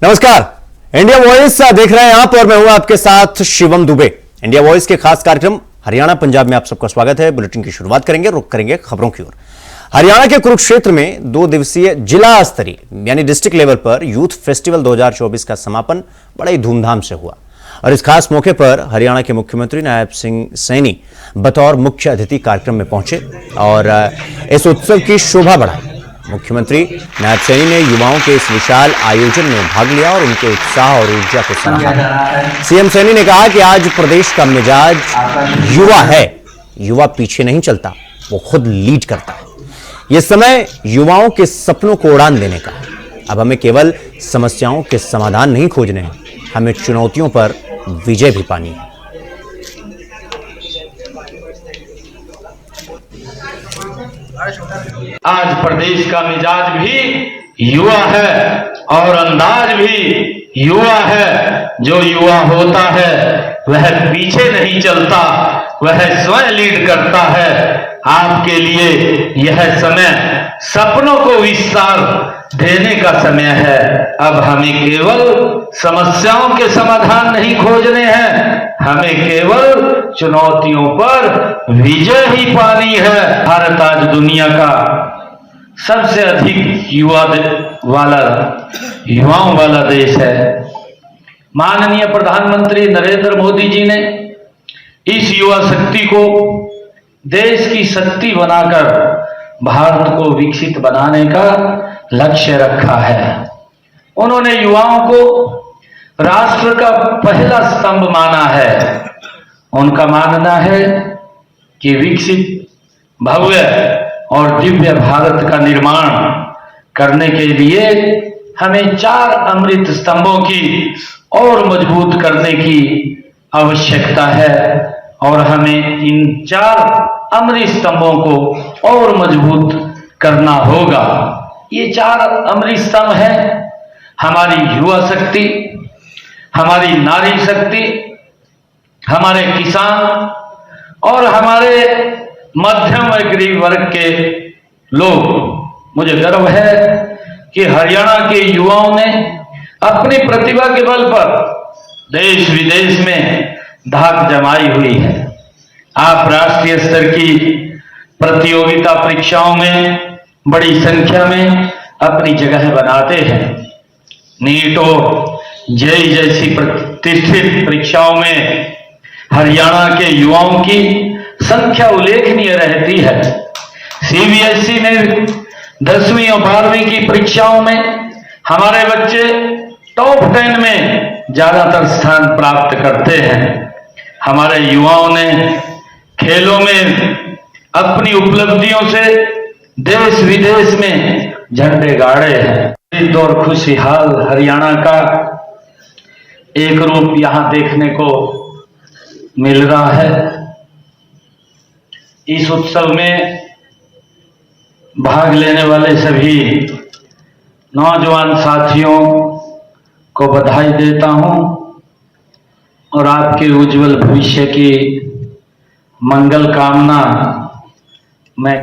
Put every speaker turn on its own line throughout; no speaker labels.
नमस्कार, India voice देख रहे हैं आप और मैं हूं आपके साथ शिवम दुबे। इंडिया वॉइस के खास कार्यक्रम हरियाणा पंजाब में आप सबका स्वागत है। बुलेटिन की शुरुआत करेंगे, रुक करेंगे खबरों की ओर। हरियाणा के कुरुक्षेत्र में 2 दिवसीय जिला स्तरीय यानी डिस्ट्रिक्ट लेवल पर यूथ फेस्टिवल 2024 का समापन बड़े ही धूमधाम से हुआ और इस खास मौके पर हरियाणा के मुख्यमंत्री नायब सिंह सैनी बतौर मुख्य अतिथि कार्यक्रम में पहुंचे और इस उत्सव की शोभा बढ़ाई। मुख्यमंत्री नायब सैनी ने युवाओं के इस विशाल आयोजन में भाग लिया और उनके उत्साह और ऊर्जा को सराहा। सीएम सैनी ने कहा कि आज प्रदेश का मिजाज युवा है। युवा पीछे नहीं चलता, वो खुद लीड करता है। ये समय युवाओं के सपनों को उड़ान देने का है। अब हमें केवल समस्याओं के समाधान नहीं खोजने हैं, हमें चुनौतियों पर विजय भी पानी है।
आज प्रदेश का मिजाज भी युवा है और अंदाज भी युवा है। जो युवा होता है वह पीछे नहीं चलता, वह स्वयं लीड करता है। आपके लिए यह समय सपनों को विस्तार देने का समय है। अब हमें केवल समस्याओं के समाधान नहीं खोजने हैं, हमें केवल चुनौतियों पर विजय ही पानी है। भारत आज दुनिया का सबसे अधिक युवाओं वाला देश है। माननीय प्रधानमंत्री नरेंद्र मोदी जी ने इस युवा शक्ति को देश की शक्ति बनाकर भारत को विकसित बनाने का लक्ष्य रखा है। उन्होंने युवाओं को राष्ट्र का पहला स्तंभ माना है। उनका मानना है कि विकसित, भव्य और दिव्य भारत का निर्माण करने के लिए हमें 4 अमृत स्तंभों की और मजबूत करने की आवश्यकता है और हमें इन 4 अमृत स्तंभों को और मजबूत करना होगा। ये 4 अमृत स्तंभ हैं हमारी युवा शक्ति, हमारी नारी शक्ति, हमारे किसान और हमारे मध्यम व गरीब वर्ग के लोग। मुझे गर्व है कि हरियाणा के युवाओं ने अपनी प्रतिभा के बल पर देश विदेश में धाक जमाई हुई है। आप राष्ट्रीय स्तर की प्रतियोगिता परीक्षाओं में बड़ी संख्या में अपनी जगह बनाते हैं। नीट और जेईई जैसी प्रतिष्ठित परीक्षाओं में हरियाणा के युवाओं की संख्या उल्लेखनीय रहती है। सीबीएसई में 10वीं और 12वीं की परीक्षाओं में हमारे बच्चे टॉप 10 में ज्यादातर स्थान प्राप्त करते हैं। हमारे युवाओं ने खेलों में अपनी उपलब्धियों से देश विदेश में झंडे गाड़े हैं। और खुशहाल हरियाणा का एक रूप यहां देखने को मिल रहा है। इस उत्सव में भाग लेने वाले सभी नौजवान साथियों को बधाई देता हूं और आपके उज्जवल भविष्य की मंगल कामना मैं।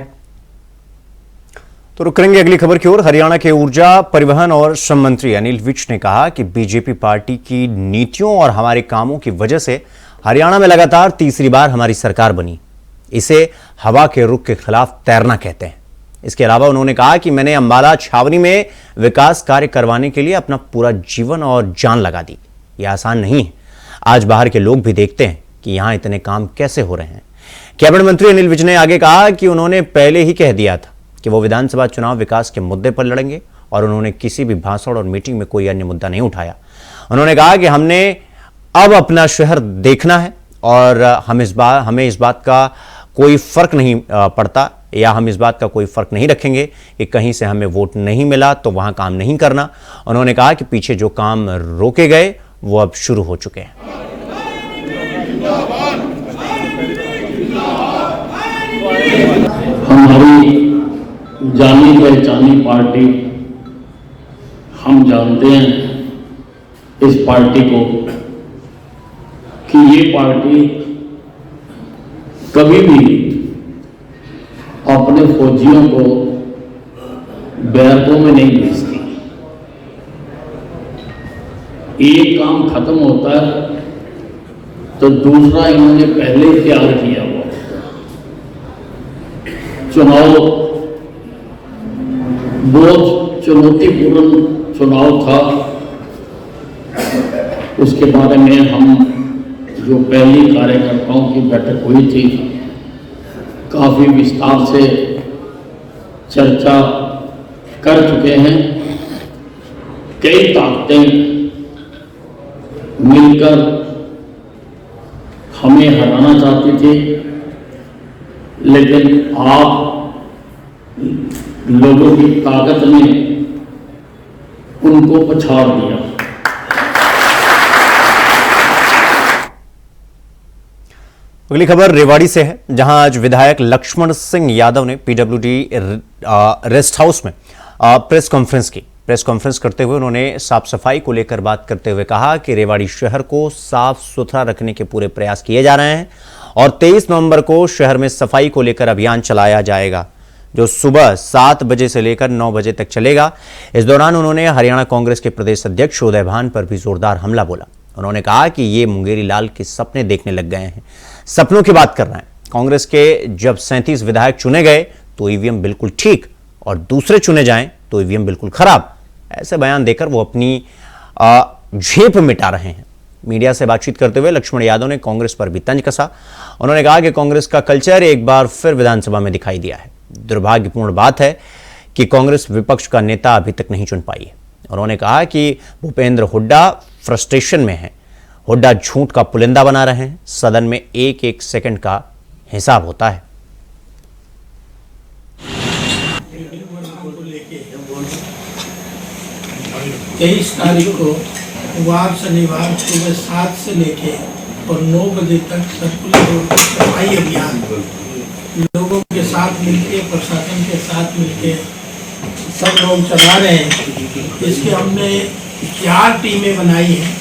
तो रुक करेंगे अगली खबर की ओर। हरियाणा के ऊर्जा, परिवहन और श्रम मंत्री अनिल विज ने कहा कि बीजेपी पार्टी की नीतियों और हमारे कामों की वजह से हरियाणा में लगातार तीसरी बार हमारी सरकार बनी। इसे हवा के रुख के खिलाफ तैरना कहते हैं। इसके अलावा उन्होंने कहा कि मैंने अंबाला छावनी में विकास कार्य करवाने के लिए अपना पूरा जीवन और जान लगा दी। यह आसान नहीं है। आज बाहर के लोग भी देखते हैं कि यहां इतने काम कैसे हो रहे हैं। कैबिनेट मंत्री अनिल विज ने आगे कहा कि उन्होंने पहले ही कह दिया था कि वो विधानसभा चुनाव विकास के मुद्दे पर लड़ेंगे और उन्होंने किसी भी भाषण और मीटिंग में कोई अन्य मुद्दा नहीं उठाया। उन्होंने कहा कि हमने अब अपना शहर देखना है और हमें इस बात का कोई फर्क नहीं पड़ता या हम इस बात का कोई फर्क नहीं रखेंगे कि कहीं से हमें वोट नहीं मिला तो वहां काम नहीं करना। उन्होंने कहा कि पीछे जो काम रोके गए वो अब शुरू हो चुके हैं।
हमारी जानी पहचानी पार्टी, हम जानते हैं इस पार्टी को कि ये पार्टी कभी भी अपने फौजियों को बैरकों में नहीं भेजती। एक काम खत्म होता है तो दूसरा इन्होंने पहले ही तैयार किया हुआ। चुनाव बहुत चुनौतीपूर्ण चुनाव था, उसके बारे में हम जो पहली कार्यकर्ताओं की बैठक हुई थी काफी विस्तार से चर्चा कर चुके हैं। कई ताकतें मिलकर हमें हराना चाहती थी, लेकिन आप लोगों की ताकत ने उनको पछाड़ दिया।
अगली खबर रेवाड़ी से है, जहां आज विधायक लक्ष्मण सिंह यादव ने पीडब्ल्यूडी रेस्ट हाउस में प्रेस कॉन्फ्रेंस करते हुए उन्होंने साफ सफाई को लेकर बात करते हुए कहा कि रेवाड़ी शहर को साफ सुथरा रखने के पूरे प्रयास किए जा रहे हैं और 23 नवंबर को शहर में सफाई को लेकर अभियान चलाया जाएगा, जो सुबह 7 बजे से लेकर 9 बजे तक चलेगा। इस दौरान उन्होंने हरियाणा कांग्रेस के प्रदेश अध्यक्ष उदय भान पर भी जोरदार हमला बोला। उन्होंने कहा कि ये मुंगेरी लाल के सपने देखने लग गए हैं, सपनों की बात कर रहे हैं। कांग्रेस के जब 37 विधायक चुने गए तो ईवीएम बिल्कुल ठीक और दूसरे चुने जाएं तो ईवीएम बिल्कुल खराब, ऐसे बयान देकर वो अपनी झेप मिटा रहे हैं। मीडिया से बातचीत करते हुए लक्ष्मण यादव ने कांग्रेस पर भी तंज कसा। उन्होंने कहा कि कांग्रेस का कल्चर एक बार फिर विधानसभा में दिखाई दिया है। दुर्भाग्यपूर्ण बात है कि कांग्रेस विपक्ष का नेता अभी तक नहीं चुन पाई है। उन्होंने कहा कि भूपेंद्र हुड्डा फ्रस्ट्रेशन में है, हुड्डा झूठ का पुलिंदा बना रहे हैं, सदन में एक एक सेकंड का हिसाब होता है।
23 तारीख को वार शनिवार सुबह 7 से लेके और 9 बजे तक सर्कुलर रोड पर सफाई अभियान लोगों के साथ मिलके, प्रशासन के साथ मिलके सब लोग चला रहे हैं। इसके हमने 4 टीमें बनाई हैं,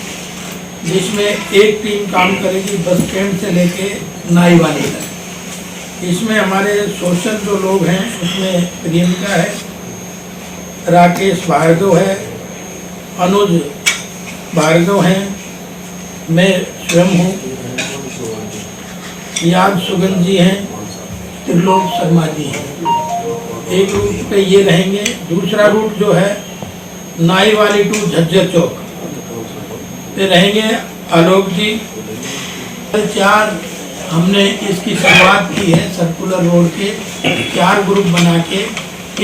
जिसमें एक टीम काम करेगी बस स्टैंड से लेके नाई वाली तक। इसमें हमारे सोशल जो लोग हैं उसमें प्रियंका है, राकेश भार्गव है, अनुज भार्गव हैं, मैं स्वयं हूँ, याद सुगंध जी हैं, त्रिलोक शर्मा जी हैं। एक रूट पे ये रहेंगे। दूसरा रूट जो है नाई वाली टू झज्जर चौक पे रहेंगे आलोक जी। 4 हमने इसकी शुरुआत की है सर्कुलर रोड के 4 ग्रुप बना के।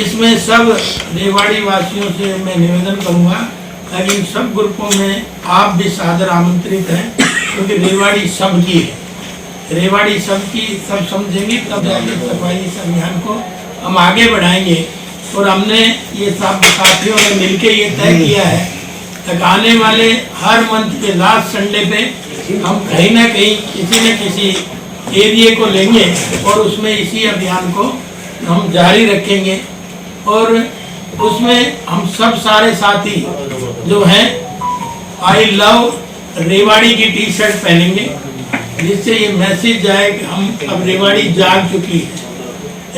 इसमें सब रेवाड़ी वासियों से मैं निवेदन करूँगा कि इन सब ग्रुपों में आप भी सादर आमंत्रित हैं, क्योंकि रेवाड़ी सबकी है, रेवाड़ी सबकी, सब समझेंगे तब जाके सफाई इस अभियान को हम आगे बढ़ाएंगे। और हमने ये सब साथियों ने मिलके ये तय किया है कि आने वाले हर मंथ के लास्ट संडे पे हम कहीं ना कहीं किसी न किसी एरिया को लेंगे और उसमें इसी अभियान को हम जारी रखेंगे। और उसमें हम सब सारे साथी जो हैं आई लव रेवाड़ी की टी-शर्ट पहनेंगे, जिससे ये मैसेज जाए कि हम अब रेवाड़ी जाग चुकी है।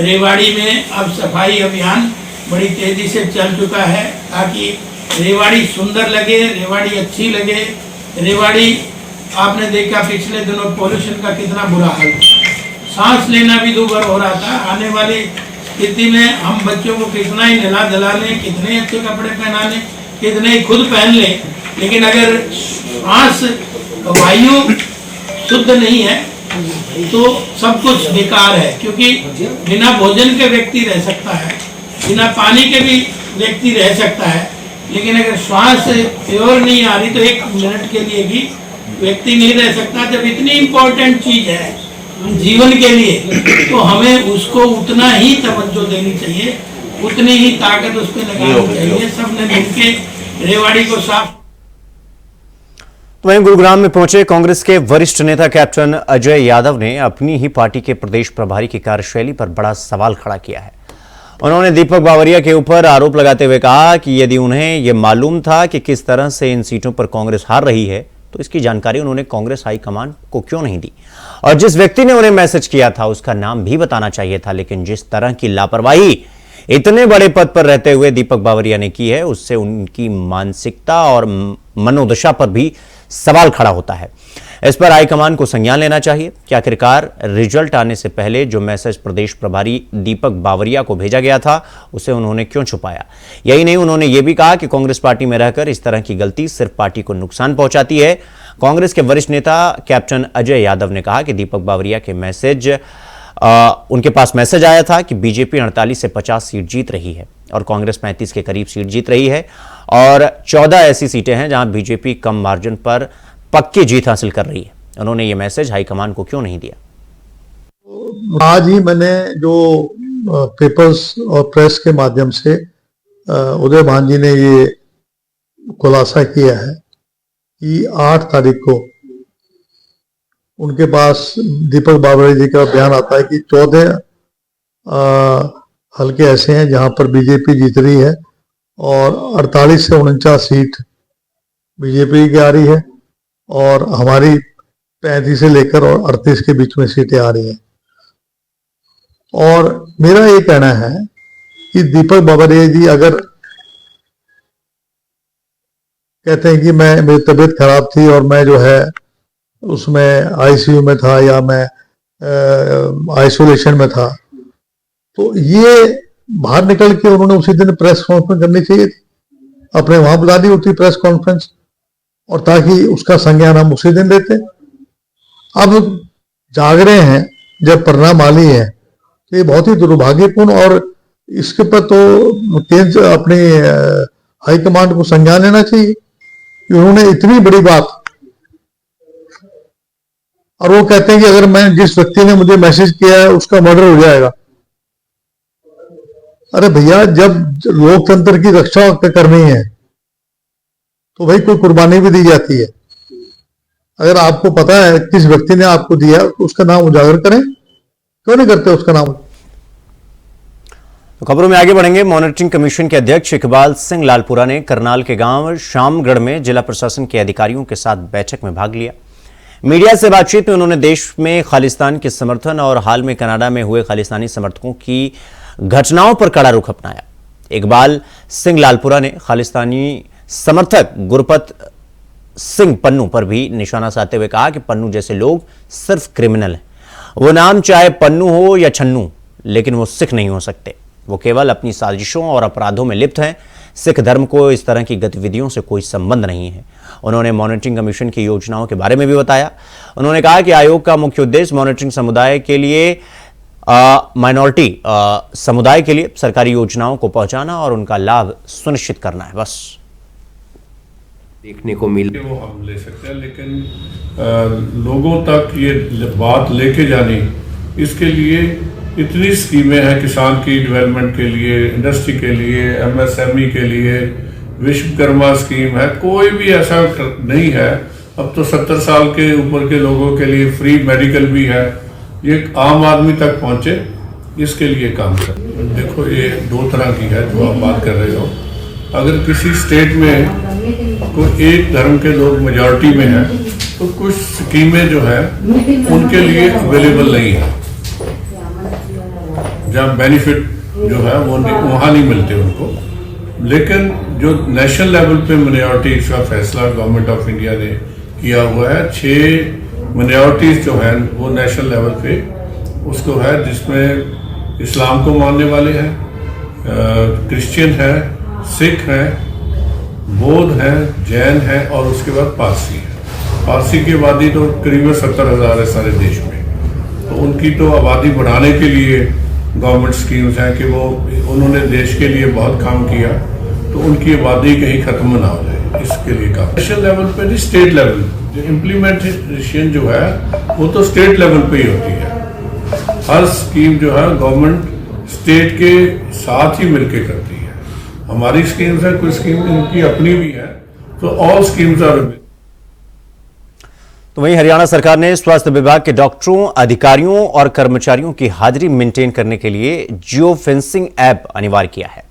रेवाड़ी में अब सफाई अभियान बड़ी तेजी से चल चुका है, ताकि रेवाड़ी सुंदर लगे, रेवाड़ी अच्छी लगे। रेवाड़ी आपने देखा पिछले दिनों पोल्यूशन का कितना बुरा हाल, सांस लेना भी दूभर हो रहा था। आने वाली स्थिति में हम बच्चों को कितना ही नहला धुला लें, कितने अच्छे कपड़े पहना लें, कितने ही खुद पहन लें, लेकिन अगर सांस वायु शुद्ध नहीं है तो सब कुछ बेकार है। क्योंकि बिना भोजन के व्यक्ति रह सकता है, बिना पानी के भी व्यक्ति रह सकता है, लेकिन अगर श्वास प्योर नहीं आ रही तो 1 मिनट के लिए भी व्यक्ति नहीं रह सकता। जब इतनी इम्पोर्टेंट चीज है जीवन के लिए, तो हमें उसको उतना ही तवज्जो देनी चाहिए, उतनी ही ताकत उस पर लगानी चाहिए। सबने मिलके रेवाड़ी को साफ।
तो वहीं गुरुग्राम में पहुंचे कांग्रेस के वरिष्ठ नेता कैप्टन अजय यादव ने अपनी ही पार्टी के प्रदेश प्रभारी की कार्यशैली पर बड़ा सवाल खड़ा किया है। उन्होंने दीपक बावरिया के ऊपर आरोप लगाते हुए कहा कि यदि उन्हें यह मालूम था कि किस तरह से इन सीटों पर कांग्रेस हार रही है, तो इसकी जानकारी उन्होंने कांग्रेस हाईकमान को क्यों नहीं दी, और जिस व्यक्ति ने उन्हें मैसेज किया था उसका नाम भी बताना चाहिए था। लेकिन जिस तरह की लापरवाही इतने बड़े पद पर रहते हुए दीपक बावरिया ने की है, उससे उनकी मानसिकता और मनोदशा पर भी सवाल खड़ा होता है। इस पर हाईकमान को संज्ञान लेना चाहिए कि आखिरकार रिजल्ट आने से पहले जो मैसेज प्रदेश प्रभारी दीपक बावरिया को भेजा गया था उसे उन्होंने क्यों छुपाया। यही नहीं, उन्होंने ये भी कहा कि कांग्रेस पार्टी में रहकर इस तरह की गलती सिर्फ पार्टी को नुकसान पहुंचाती है। कांग्रेस के वरिष्ठ नेता कैप्टन अजय यादव ने कहा कि दीपक बावरिया के उनके पास मैसेज आया था कि बीजेपी 48 से 50 सीट जीत रही है और कांग्रेस 35 के करीब सीट जीत रही है और 14 ऐसी सीटें हैं जहां बीजेपी कम मार्जिन पर पक्की जीत हासिल कर रही है। उन्होंने ये मैसेज हाईकमान को क्यों नहीं दिया।
आज ही मैंने जो पेपर्स और प्रेस के माध्यम से उदय भान जी ने ये खुलासा किया है कि 8 तारीख को उनके पास दीपक बावरिया जी का बयान आता है कि 14 हल्के ऐसे हैं जहां पर बीजेपी जीत रही है और 48 से 49 सीट बीजेपी की आ रही है और हमारी 35 से लेकर और 38 के बीच में सीटें आ रही हैं। और मेरा ये कहना है कि दीपक बावरिया जी अगर कहते हैं कि मेरी तबीयत खराब थी और मैं जो है उसमें आईसीयू में था या मैं आइसोलेशन में था, तो ये बाहर निकल के उन्होंने उसी दिन प्रेस कॉन्फ्रेंस करनी चाहिए थी, अपने वहां बुला दी होती प्रेस कॉन्फ्रेंस और ताकि उसका संज्ञान हम उसी दिन लेते। अब जाग रहे हैं जब परिणाम आ लिए है तो ये बहुत ही दुर्भाग्यपूर्ण और इसके पर तो केंद्र अपनी हाईकमांड को संज्ञान लेना चाहिए कि उन्होंने इतनी बड़ी बात, और वो कहते हैं कि अगर मैं जिस व्यक्ति ने मुझे मैसेज किया है उसका मर्डर हो जाएगा। अरे भैया, जब लोकतंत्र की रक्षा करनी है तो भाई कोई कुर्बानी भी दी जाती है। अगर आपको पता है किस व्यक्ति ने आपको दिया तो उसका नाम उजागर करें, क्यों नहीं करते उसका नाम।
तो खबरों में आगे बढ़ेंगे। मॉनिटरिंग कमीशन के अध्यक्ष इकबाल सिंह लालपुरा ने करनाल के गांव शामगढ़ में जिला प्रशासन के अधिकारियों के साथ बैठक में भाग लिया। मीडिया से बातचीत में उन्होंने देश में खालिस्तान के समर्थन और हाल में कनाडा में हुए खालिस्तानी समर्थकों की घटनाओं पर कड़ा रुख अपनाया। इकबाल सिंह लालपुरा ने खालिस्तानी समर्थक गुरपत सिंह पन्नू पर भी निशाना साधते हुए कहा कि पन्नू जैसे लोग सिर्फ क्रिमिनल हैं। वो नाम चाहे पन्नू हो या छन्नू, लेकिन वो सिख नहीं हो सकते। वो केवल अपनी साजिशों और अपराधों में लिप्त हैं। सिख धर्म को इस तरह की गतिविधियों से कोई संबंध नहीं है। उन्होंने मॉनिटरिंग कमीशन की योजनाओं के बारे में भी बताया। उन्होंने कहा कि आयोग का मुख्य उद्देश्य मॉनिटरिंग समुदाय के लिए माइनॉरिटी समुदाय के लिए सरकारी योजनाओं को पहुंचाना और उनका लाभ सुनिश्चित करना है। बस
देखने को मिल
वो हम ले सकते हैं, लेकिन लोगों तक ये बात लेके जानी, इसके लिए इतनी स्कीमें हैं किसान की डेवलपमेंट के लिए, इंडस्ट्री के लिए, एमएसएमई के लिए, विश्वकर्मा स्कीम है। कोई भी ऐसा नहीं है। अब तो 70 साल के ऊपर के लोगों के लिए फ्री मेडिकल भी है। ये आम आदमी तक पहुंचे, इसके लिए काम कर। देखो, ये 2 तरह की है जो आप बात कर रहे हो। अगर किसी स्टेट में कोई एक धर्म के लोग मेजॉरिटी में है तो कुछ स्कीमें जो है उनके लिए अवेलेबल नहीं है, जहाँ बेनिफिट जो है वो वहाँ नहीं मिलते उनको। लेकिन जो नेशनल लेवल पे माइनॉरिटीज का फैसला गवर्नमेंट ऑफ इंडिया ने किया हुआ है, 6 माइनॉरिटीज जो है वो नेशनल लेवल पे उसको है, जिसमें इस्लाम को मानने वाले हैं, क्रिश्चियन है, सिख है, बौद्ध है, जैन है और उसके बाद पारसी है। पारसी की आबादी तो करीबन 70,000 है सारे देश में। तो उनकी तो आबादी बढ़ाने के लिए गवर्नमेंट स्कीम्स हैं कि वो उन्होंने देश के लिए बहुत काम किया, तो उनकी आबादी कहीं खत्म ना हो जाए, इसके लिए काम। नेशनल लेवल पे नहीं, स्टेट लेवल जो इम्प्लीमेंटेशन जो है वो तो स्टेट लेवल पे ही होती है। हर स्कीम जो है गवर्नमेंट स्टेट के साथ ही मिलकर करती है। हमारी स्कीम्स है, कुछ स्कीम इनकी अपनी भी है, तो ऑल स्कीम्स आर।
तो वहीं हरियाणा सरकार ने स्वास्थ्य विभाग के डॉक्टरों, अधिकारियों और कर्मचारियों की हाजिरी मेंटेन करने के लिए जियो फेंसिंग ऐप अनिवार्य किया है,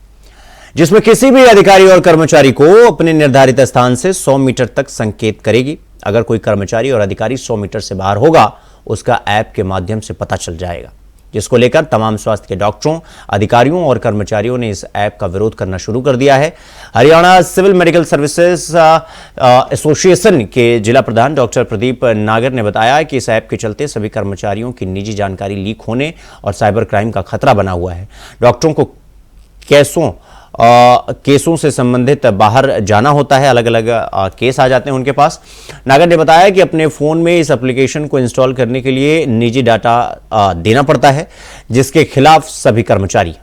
जिसमें किसी भी अधिकारी और कर्मचारी को अपने निर्धारित स्थान से 100 मीटर तक संकेत करेगी। अगर कोई कर्मचारी और अधिकारी 100 मीटर से बाहर होगा, उसका ऐप के माध्यम से पता चल जाएगा। जिसको लेकर तमाम स्वास्थ्य के डॉक्टरों, अधिकारियों और कर्मचारियों ने इस ऐप का विरोध करना शुरू कर दिया है। Haryana civil medical services association के जिला प्रधान डॉक्टर प्रदीप नागर ने बताया कि इस ऐप के चलते सभी कर्मचारियों की निजी जानकारी लीक होने और साइबर क्राइम का खतरा बना हुआ है। डॉक्टरों को केसों से संबंधित बाहर जाना होता है, अलग अलग केस आ जाते हैं उनके पास। नागर ने बताया कि अपने फोन में इस एप्लीकेशन को इंस्टॉल करने के लिए निजी डाटा देना पड़ता है, जिसके खिलाफ सभी कर्मचारी।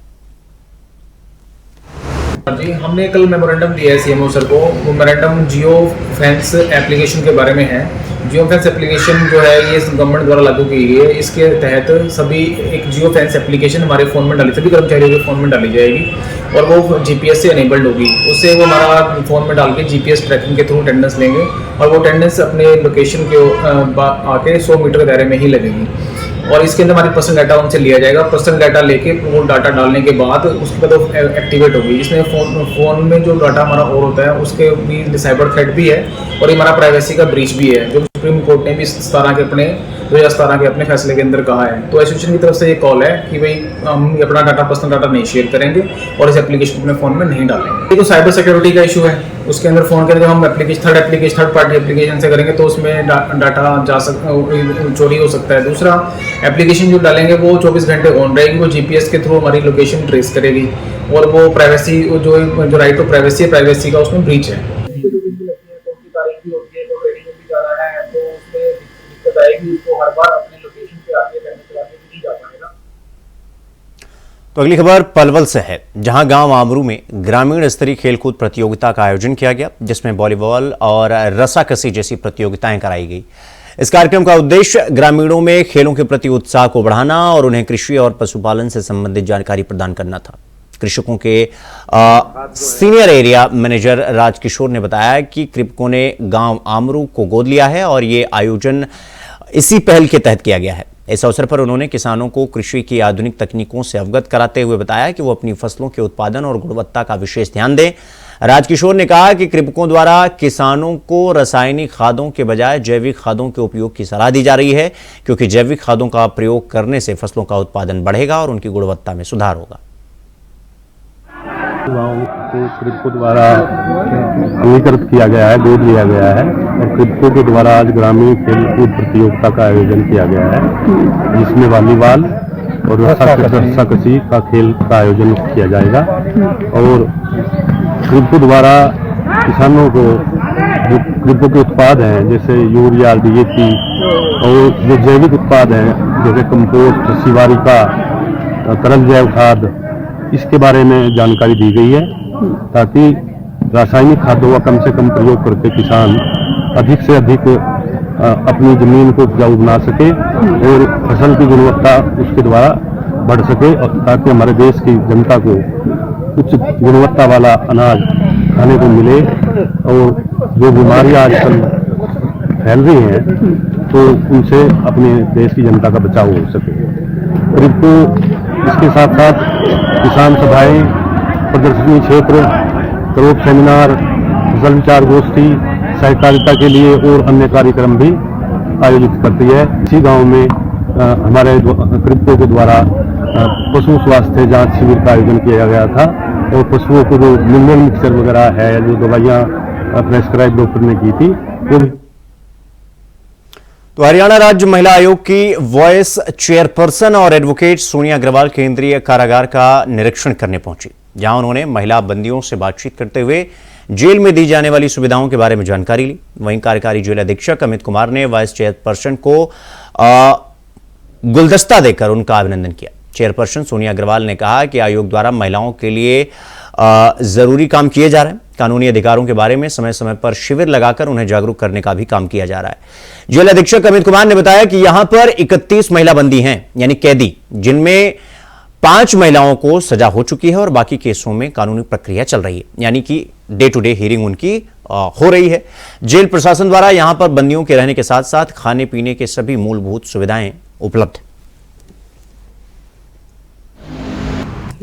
जी, हमने कल मेमोरेंडम दिया है सीएमओ सर को। वो मेमोरेंडम जियो फेंस एप्लीकेशन के बारे में है। जियो फेंस एप्लीकेशन जो है ये गवर्नमेंट द्वारा लागू की गई है। इसके तहत सभी एक जियो फेंस एप्लीकेशन हमारे फ़ोन में डाली, सभी कर्मचारियों के फ़ोन में डाली जाएगी और वो जीपीएस से अनेबल्ड होगी। उससे वो हमारा फ़ोन में डाल के जीपीएस ट्रैकिंग के थ्रू अटेंडेंस लेंगे और वो अटेंडेंस अपने लोकेशन के आके 100 मीटर के दायरे में ही लगेगी और इसके अंदर हमारी पर्सनल डाटा उनसे लिया जाएगा। पर्सनल डाटा लेके वो डाटा डालने के बाद उसके बाद वो एक्टिवेट होगी। इसमें फ़ोन में जो डाटा हमारा और होता है उसके भी साइबर थ्रेट भी है और ये हमारा प्राइवेसी का ब्रीच भी है, जो सुप्रीम कोर्ट ने भी 2017 के अपने फैसले के अंदर कहा है। तो एसोसिएशन की तरफ से ये कॉल है कि भाई हम अपना डाटा, पर्सनल डाटा नहीं शेयर करेंगे और इस एप्लीकेशन अपने फ़ोन में नहीं डालेंगे। ये तो साइबर सिक्योरिटी का इशू है। उसके अंदर फ़ोन के अंदर हम थर्ड पार्टी एप्लीकेशन से करेंगे तो उसमें डाटा चोरी हो सकता है। दूसरा, एप्लीकेशन जो डालेंगे वो 24 घंटे ऑन रहेगी, वो जीपीएस के थ्रू हमारी लोकेशन ट्रेस करेगी और वो प्राइवेसी जो राइट टू प्राइवेसी का उसमें ब्रीच है।
तो अगली खबर पलवल से है, जहां गांव आमरू में ग्रामीण स्तरीय खेलकूद प्रतियोगिता का आयोजन किया गया, जिसमें वॉलीबॉल और रस्साकसी जैसी प्रतियोगिताएं कराई गई। इस कार्यक्रम का उद्देश्य ग्रामीणों में खेलों के प्रति उत्साह को बढ़ाना और उन्हें कृषि और पशुपालन से संबंधित जानकारी प्रदान करना था। कृषकों के सीनियर एरिया मैनेजर राजकिशोर ने बताया कि कृषकों ने गांव आमरू को गोद लिया है और ये आयोजन इसी पहल के तहत किया गया है। इस अवसर पर उन्होंने किसानों को कृषि की आधुनिक तकनीकों से अवगत कराते हुए बताया कि वो अपनी फसलों के उत्पादन और गुणवत्ता का विशेष ध्यान दें। राजकिशोर ने कहा कि कृषकों द्वारा किसानों को रासायनिक खादों के बजाय जैविक खादों के उपयोग की सलाह दी जा रही है, क्योंकि जैविक खादों का प्रयोग करने से फसलों का उत्पादन बढ़ेगा और उनकी गुणवत्ता में सुधार होगा।
गाँव को कृषकों द्वारा अंगीकृत किया गया है, गोद लिया गया है और कृषकों के द्वारा आज ग्रामीण खेलकूद प्रतियोगिता का आयोजन किया गया है, जिसमें वॉलीबॉल और रस्साकसी का खेल का आयोजन किया जाएगा। और कृषकों द्वारा किसानों को जो कृषकों के उत्पाद हैं जैसे यूरिया, डीएपी और जो जैविक उत्पाद हैं जैसे कंपोस्ट, शिवारी का तरल जैव खाद, इसके बारे में जानकारी दी गई है, ताकि रासायनिक खादों का कम से कम प्रयोग करके किसान अधिक से अधिक अपनी जमीन को उपजाऊ बना सके और फसल की गुणवत्ता उसके द्वारा बढ़ सके, और ताकि हमारे देश की जनता को उच्च गुणवत्ता वाला अनाज खाने को मिले और जो बीमारियां आजकल फैल रही हैं तो उनसे अपने देश की जनता का बचाव हो सके। इसके साथ साथ किसान सभाएं, प्रदर्शनी क्षेत्र, क्रोप सेमिनार, फसल विचार गोष्ठी, सहकारिता के लिए और अन्य कार्यक्रम भी आयोजित करती है। इसी गांव में हमारे कृषकों के द्वारा पशु स्वास्थ्य जांच शिविर का आयोजन किया गया था और पशुओं को जो मिनरल मिक्सचर वगैरह है, जो दवाइयाँ प्रेस्क्राइब डॉक्टर ने की थी वो भी।
तो हरियाणा राज्य महिला आयोग की वॉइस चेयरपर्सन और एडवोकेट सोनिया अग्रवाल केंद्रीय कारागार का निरीक्षण करने पहुंची, जहां उन्होंने महिला बंदियों से बातचीत करते हुए जेल में दी जाने वाली सुविधाओं के बारे में जानकारी ली। वहीं कार्यकारी जेल अधीक्षक अमित कुमार ने वाइस चेयरपर्सन को गुलदस्ता देकर उनका अभिनंदन किया। चेयरपर्सन सोनिया अग्रवाल ने कहा कि आयोग द्वारा महिलाओं के लिए जरूरी काम किए जा रहे हैं। कानूनी अधिकारों के बारे में समय समय पर शिविर लगाकर उन्हें जागरूक करने का भी काम किया जा रहा है। जेल अधीक्षक अमित कुमार ने बताया कि यहां पर 31 महिला बंदी हैं, यानी कैदी, जिनमें 5 महिलाओं को सजा हो चुकी है और बाकी केसों में कानूनी प्रक्रिया चल रही है, यानी कि डे टू डे हियरिंग उनकी हो रही है। जेल प्रशासन द्वारा यहां पर बंदियों के रहने के साथ साथ खाने पीने के सभी मूलभूत सुविधाएं उपलब्ध।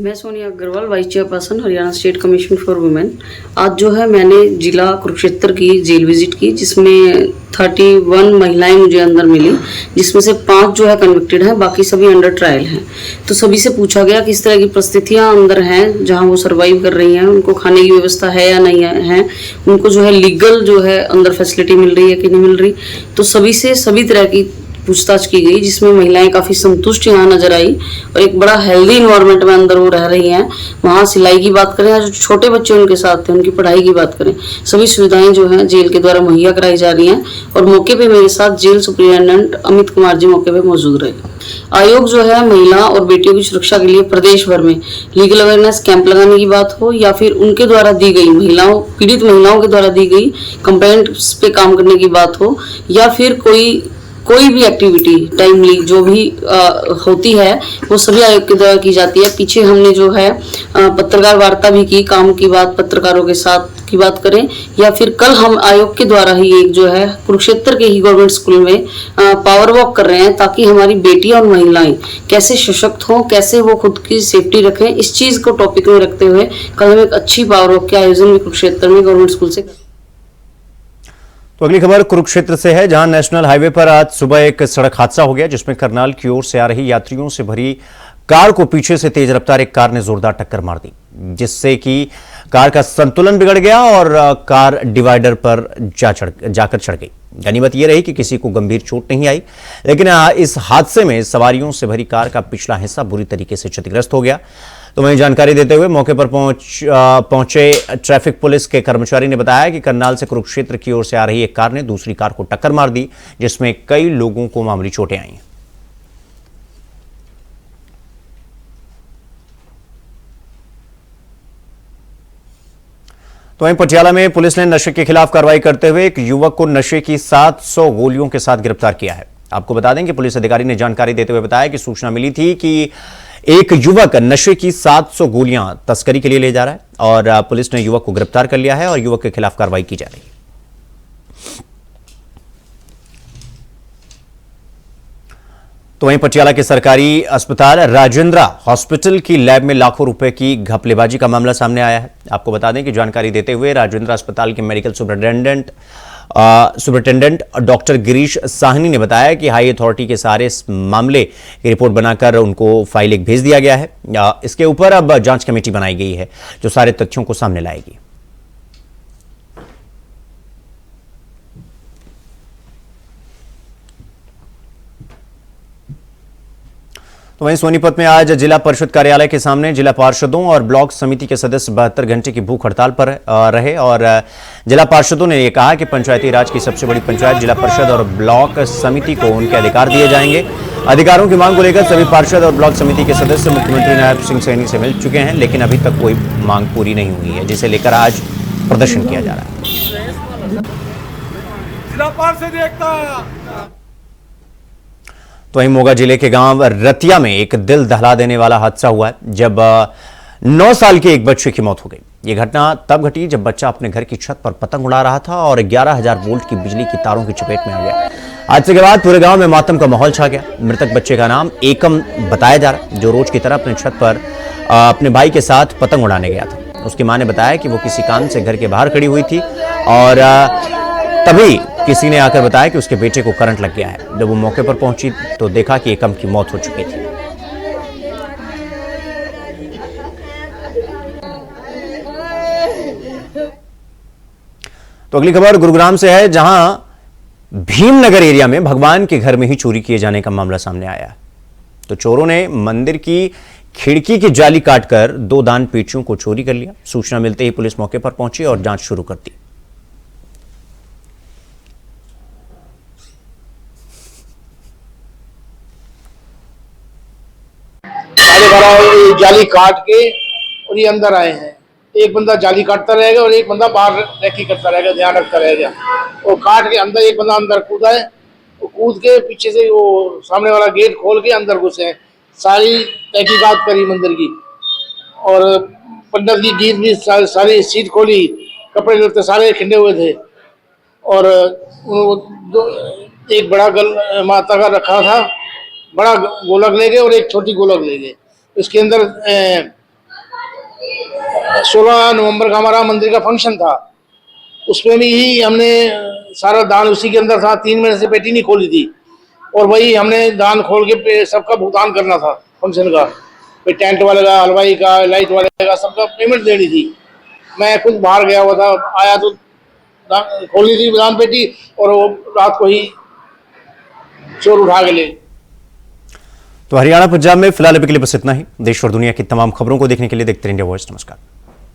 मैं Sonia Agarwal, vice chairperson, Haryana state commission for women. आज जो है मैंने जिला कुरुक्षेत्र की जेल विजिट की, जिसमें 31 महिलाएं मुझे अंदर मिली, जिसमें से 5 जो है कन्विक्टेड हैं, बाकी सभी अंडर ट्रायल हैं। तो सभी से पूछा गया किस तरह की परिस्थितियां अंदर हैं जहां वो सर्वाइव कर रही हैं, उनको खाने की व्यवस्था है या नहीं है, उनको जो है लीगल जो है अंदर फैसिलिटी मिल रही है कि नहीं मिल रही। तो सभी से सभी तरह की पूछताछ की गई, जिसमें महिलाएं काफ़ी संतुष्ट यहाँ नजर आई और एक बड़ा हेल्दी इन्वायरमेंट में अंदर वो रह रही हैं। वहाँ सिलाई की बात करें, जो छोटे बच्चे उनके साथ थे उनकी पढ़ाई की बात करें, सभी सुविधाएं जो हैं जेल के द्वारा मुहैया कराई जा रही हैं। और मौके पे मेरे साथ जेल सुप्रिटेंडेंट अमित कुमार जी मौके पे मौजूद रहे। आयोग जो है महिला और बेटियों की सुरक्षा के लिए प्रदेश भर में लीगल अवेयरनेस कैंप लगाने की बात हो, या फिर उनके द्वारा दी गई पीड़ित महिलाओं के द्वारा दी गई कंप्लेंट्स पे काम करने की बात हो, या फिर कोई भी एक्टिविटी टाइमली जो भी होती है वो सभी आयोग के द्वारा की जाती है। पीछे हमने जो है पत्रकार वार्ता भी की, काम की बात पत्रकारों के साथ की बात करें, या फिर कल हम आयोग के द्वारा ही एक जो है कुरुक्षेत्र के ही गवर्नमेंट स्कूल में पावर वॉक कर रहे हैं, ताकि हमारी बेटियां और महिलाएं कैसे सशक्त हों, कैसे वो खुद की सेफ्टी रखें, इस चीज को टॉपिक में रखते हुए कल हम एक अच्छी पावर वॉक के आयोजन भी कुरुक्षेत्र में गवर्नमेंट स्कूल से।
तो अगली खबर कुरुक्षेत्र से है, जहां नेशनल हाईवे पर आज सुबह एक सड़क हादसा हो गया, जिसमें करनाल की ओर से आ रही यात्रियों से भरी कार को पीछे से तेज रफ्तार एक कार ने जोरदार टक्कर मार दी, जिससे कि कार का संतुलन बिगड़ गया और कार डिवाइडर पर जाकर चढ़ गई। गनीमत यह रही कि किसी को गंभीर चोट नहीं आई, लेकिन इस हादसे में सवारियों से भरी कार का पिछला हिस्सा बुरी तरीके से क्षतिग्रस्त हो गया। तो वहीं जानकारी देते हुए मौके पर पहुंचे ट्रैफिक पुलिस के कर्मचारी ने बताया कि करनाल से कुरुक्षेत्र की ओर से आ रही एक कार ने दूसरी कार को टक्कर मार दी, जिसमें कई लोगों को मामूली चोटें आई। तो वहीं पटियाला में पुलिस ने नशे के खिलाफ कार्रवाई करते हुए एक युवक को नशे की 700 गोलियों के साथ गिरफ्तार किया है। आपको बता दें कि पुलिस अधिकारी ने जानकारी देते हुए बताया कि सूचना मिली थी कि एक युवक नशे की 700 गोलियां तस्करी के लिए ले जा रहा है और पुलिस ने युवक को गिरफ्तार कर लिया है और युवक के खिलाफ कार्रवाई की जा रही है। तो वहीं पटियाला के सरकारी अस्पताल राजेंद्रा हॉस्पिटल की लैब में लाखों रुपए की घपलेबाजी का मामला सामने आया है। आपको बता दें कि जानकारी देते हुए राजेंद्रा अस्पताल के medical superintendent doctor Girish Sahni ने बताया कि हाई अथॉरिटी के सारे इस मामले की रिपोर्ट बनाकर उनको फाइल एक भेज दिया गया है। इसके ऊपर अब जांच कमेटी बनाई गई है जो सारे तथ्यों को सामने लाएगी। तो वहीं सोनीपत में आज जिला परिषद कार्यालय के सामने जिला पार्षदों और ब्लॉक समिति के सदस्य 72 घंटे की भूख हड़ताल पर रहे और जिला पार्षदों ने यह कहा कि पंचायती राज की सबसे बड़ी पंचायत जिला परिषद और ब्लॉक समिति को उनके अधिकार दिए जाएंगे। अधिकारों की मांग को लेकर सभी पार्षद और ब्लॉक समिति के सदस्य मुख्यमंत्री नायब सिंह सैनी से मिल चुके हैं, लेकिन अभी तक कोई मांग पूरी नहीं हुई है, जिसे लेकर आज प्रदर्शन किया जा रहा है।
जिला पार्षद एकता।
तो वहीं मोगा जिले के गांव रतिया में एक दिल दहला देने वाला हादसा हुआ है, जब 9 साल के एक बच्चे की मौत हो गई। यह घटना तब घटी जब बच्चा अपने घर की छत पर पतंग उड़ा रहा था और 11,000 वोल्ट की बिजली की तारों की चपेट में आ गया। हादसे के बाद पूरे गांव में मातम का माहौल छा गया। मृतक बच्चे का नाम एकम बताया जा रहा है, जो रोज की तरह अपने छत पर अपने भाई के साथ पतंग उड़ाने गया था। उसकी मां ने बताया कि वो किसी काम से घर के बाहर खड़ी हुई थी और तभी किसी ने आकर बताया कि उसके बेटे को करंट लग गया है। जब वो मौके पर पहुंची तो देखा कि एकम की मौत हो चुकी थी। तो अगली खबर गुरुग्राम से है, जहां भीमनगर एरिया में भगवान के घर में ही चोरी किए जाने का मामला सामने आया है। तो चोरों ने मंदिर की खिड़की की जाली काटकर 2 दान पेटियों को चोरी कर लिया। सूचना मिलते ही पुलिस मौके पर पहुंची और जांच शुरू कर दी।
जाली काट के और ये अंदर आए हैं। एक बंदा जाली काटता रहेगा और एक बंदा बाहर रेकी करता रहेगा, ध्यान रखता रहेगा। और काट के अंदर एक बंदा अंदर कूदा है, वो कूद के पीछे से वो सामने वाला गेट खोल के अंदर घुसे हैं। सारी तहकीकात करी मंदिर की और पंडित की गीत भी सारी सीट खोली, कपड़े लत्ते सारे खिंडे हुए थे और एक बड़ा माता का रखा था, बड़ा गोलक ले गए और एक छोटी गोलक ले गए। इसके अंदर 16 नवंबर का हमारा मंदिर का फंक्शन था, उसमें भी ही हमने सारा दान उसी के अंदर था। 3 महीने से पेटी नहीं खोली थी और वही हमने दान खोल के सबका भुगतान करना था फंक्शन का, टेंट वाले का, हलवाई का, लाइट वाले का, सबका पेमेंट देनी थी। मैं खुद बाहर गया हुआ था, आया तो खोली थी दान पेटी और वो रात को ही चोर उठा के ले।
तो हरियाणा पंजाब में फिलहाल अभी के लिए बस इतना ही। देश और दुनिया की तमाम खबरों को देखने के लिए देखते रहिए इंडिया वॉइस। नमस्कार।